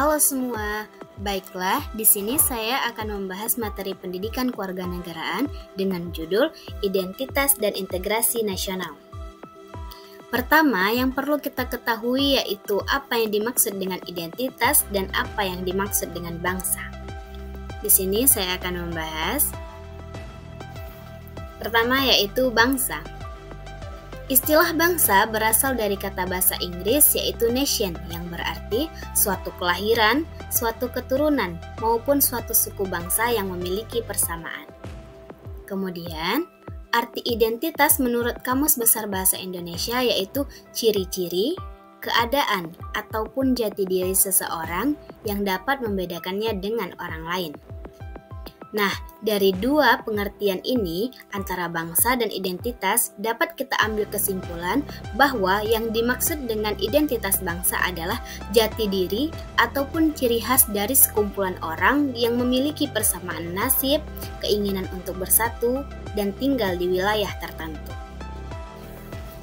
Halo semua, baiklah di sini saya akan membahas materi pendidikan kewarganegaraan dengan judul Identitas dan Integrasi Nasional. Pertama, yang perlu kita ketahui yaitu apa yang dimaksud dengan identitas dan apa yang dimaksud dengan bangsa. Di sini saya akan membahas pertama yaitu bangsa. Istilah bangsa berasal dari kata bahasa Inggris yaitu nation yang berarti suatu kelahiran, suatu keturunan, maupun suatu suku bangsa yang memiliki persamaan. Kemudian, arti identitas menurut Kamus Besar Bahasa Indonesia yaitu ciri-ciri, keadaan, ataupun jati diri seseorang yang dapat membedakannya dengan orang lain. Nah, dari dua pengertian ini antara bangsa dan identitas dapat kita ambil kesimpulan bahwa yang dimaksud dengan identitas bangsa adalah jati diri ataupun ciri khas dari sekumpulan orang yang memiliki persamaan nasib, keinginan untuk bersatu, dan tinggal di wilayah tertentu.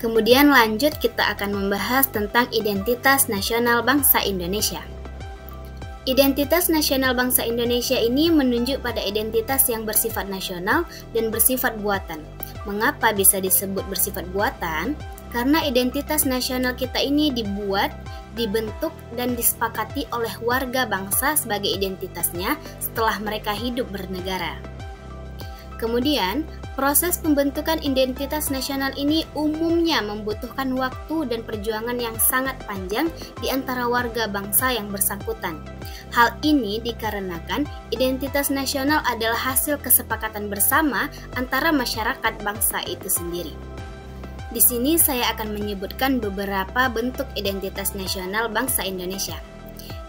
Kemudian lanjut kita akan membahas tentang identitas nasional bangsa Indonesia. Identitas nasional bangsa Indonesia ini menunjuk pada identitas yang bersifat nasional dan bersifat buatan. Mengapa bisa disebut bersifat buatan? Karena identitas nasional kita ini dibuat, dibentuk, dan disepakati oleh warga bangsa sebagai identitasnya setelah mereka hidup bernegara. Kemudian, proses pembentukan identitas nasional ini umumnya membutuhkan waktu dan perjuangan yang sangat panjang di antara warga bangsa yang bersangkutan. Hal ini dikarenakan identitas nasional adalah hasil kesepakatan bersama antara masyarakat bangsa itu sendiri. Di sini saya akan menyebutkan beberapa bentuk identitas nasional bangsa Indonesia.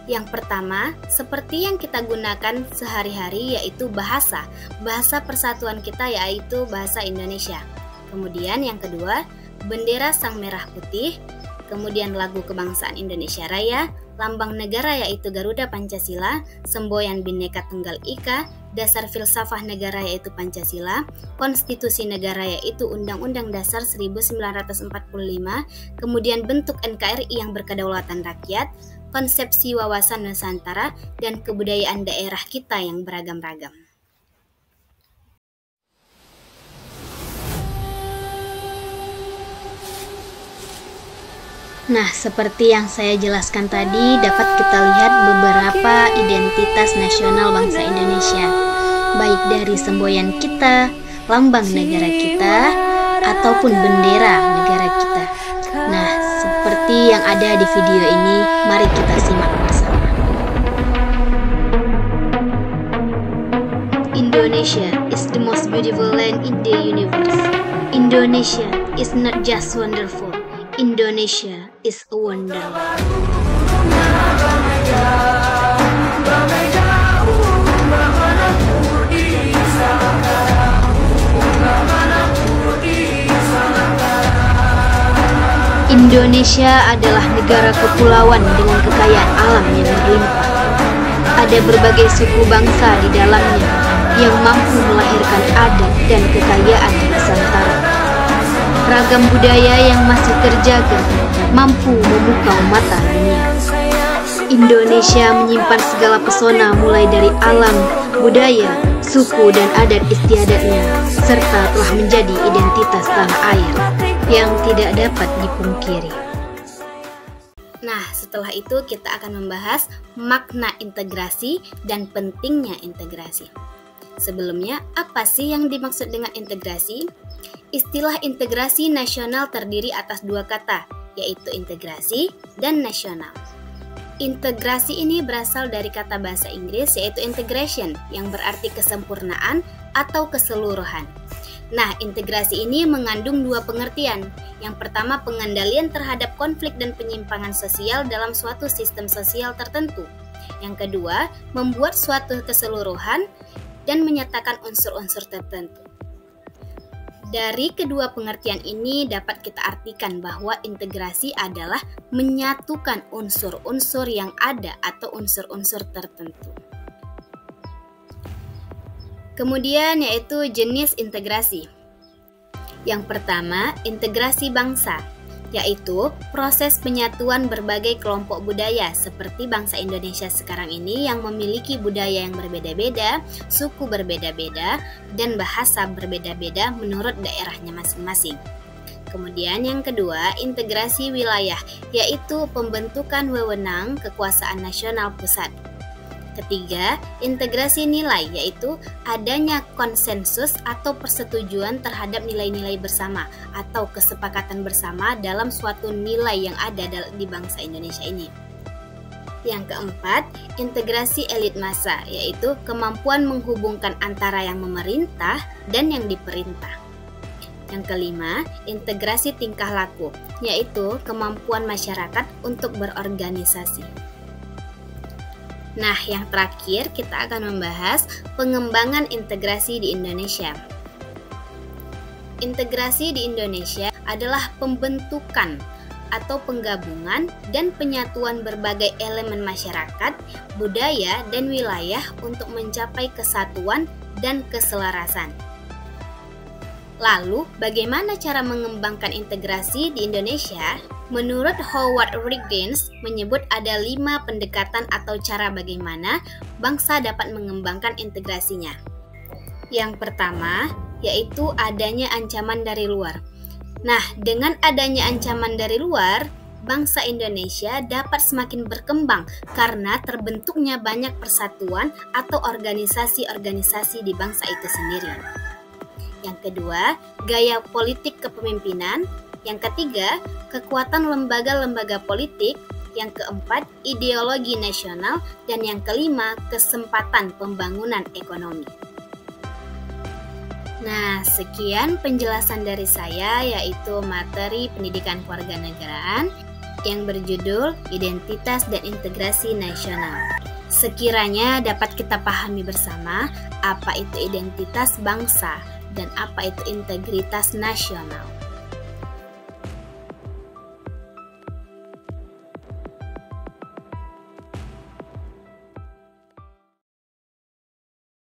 Yang pertama, seperti yang kita gunakan sehari-hari yaitu bahasa persatuan kita yaitu bahasa Indonesia. Kemudian yang kedua, bendera sang merah putih, kemudian lagu kebangsaan Indonesia Raya, lambang negara yaitu Garuda Pancasila, semboyan Bhinneka Tunggal Ika, dasar filsafah negara yaitu Pancasila, konstitusi negara yaitu Undang-Undang Dasar 1945, kemudian bentuk NKRI yang berkedaulatan rakyat, konsepsi wawasan Nusantara, dan kebudayaan daerah kita yang beragam-ragam. Nah, seperti yang saya jelaskan tadi, dapat kita lihat beberapa identitas nasional bangsa Indonesia, baik dari semboyan kita, lambang negara kita, ataupun bendera negara kita. Nah, seperti yang ada di video ini, mari kita simak bersama. Indonesia is the most beautiful land in the universe. Indonesia is not just wonderful. Indonesia is a wonderland. Indonesia adalah negara kepulauan dengan kekayaan alam yang berlimpah. Ada berbagai suku bangsa di dalamnya yang mampu melahirkan adat dan kekayaan Nusantara. Ragam budaya yang masih terjaga mampu memukau mata dunia. Indonesia menyimpan segala pesona mulai dari alam, budaya, suku dan adat istiadatnya, serta telah menjadi identitas tanah air yang tidak dapat dipungkiri. Nah, setelah itu kita akan membahas makna integrasi dan pentingnya integrasi. Sebelumnya, apa sih yang dimaksud dengan integrasi? Istilah integrasi nasional terdiri atas dua kata, yaitu integrasi dan nasional. Integrasi ini berasal dari kata bahasa Inggris yaitu integration, yang berarti kesempurnaan atau keseluruhan. Nah, integrasi ini mengandung dua pengertian. Yang pertama, pengendalian terhadap konflik dan penyimpangan sosial dalam suatu sistem sosial tertentu. Yang kedua, membuat suatu keseluruhan dan menyatakan unsur-unsur tertentu. Dari kedua pengertian ini dapat kita artikan bahwa integrasi adalah menyatukan unsur-unsur yang ada atau unsur-unsur tertentu. Kemudian yaitu jenis integrasi. Yang pertama, integrasi bangsa. yaitu proses penyatuan berbagai kelompok budaya seperti bangsa Indonesia sekarang ini yang memiliki budaya yang berbeda-beda, suku berbeda-beda, dan bahasa berbeda-beda menurut daerahnya masing-masing. Kemudian yang kedua, integrasi wilayah, yaitu pembentukan wewenang kekuasaan nasional pusat. Ketiga, integrasi nilai, yaitu adanya konsensus atau persetujuan terhadap nilai-nilai bersama atau kesepakatan bersama dalam suatu nilai yang ada di bangsa Indonesia ini. Yang keempat, integrasi elit massa, yaitu kemampuan menghubungkan antara yang memerintah dan yang diperintah. Yang kelima, integrasi tingkah laku, yaitu kemampuan masyarakat untuk berorganisasi. Nah, yang terakhir kita akan membahas pengembangan integrasi di Indonesia. Integrasi di Indonesia adalah pembentukan atau penggabungan dan penyatuan berbagai elemen masyarakat, budaya, dan wilayah untuk mencapai kesatuan dan keselarasan. Lalu, bagaimana cara mengembangkan integrasi di Indonesia? Menurut Howard Riggins, menyebut ada 5 pendekatan atau cara bagaimana bangsa dapat mengembangkan integrasinya. Yang pertama, yaitu adanya ancaman dari luar. Nah, dengan adanya ancaman dari luar, bangsa Indonesia dapat semakin berkembang karena terbentuknya banyak persatuan atau organisasi-organisasi di bangsa itu sendiri. Yang kedua, gaya politik kepemimpinan. Yang ketiga, kekuatan lembaga-lembaga politik. Yang keempat, ideologi nasional. Dan yang kelima, kesempatan pembangunan ekonomi. Nah, sekian penjelasan dari saya, yaitu materi pendidikan kewarganegaraan yang berjudul Identitas dan Integrasi Nasional. Sekiranya dapat kita pahami bersama apa itu identitas bangsa dan apa itu integritas nasional.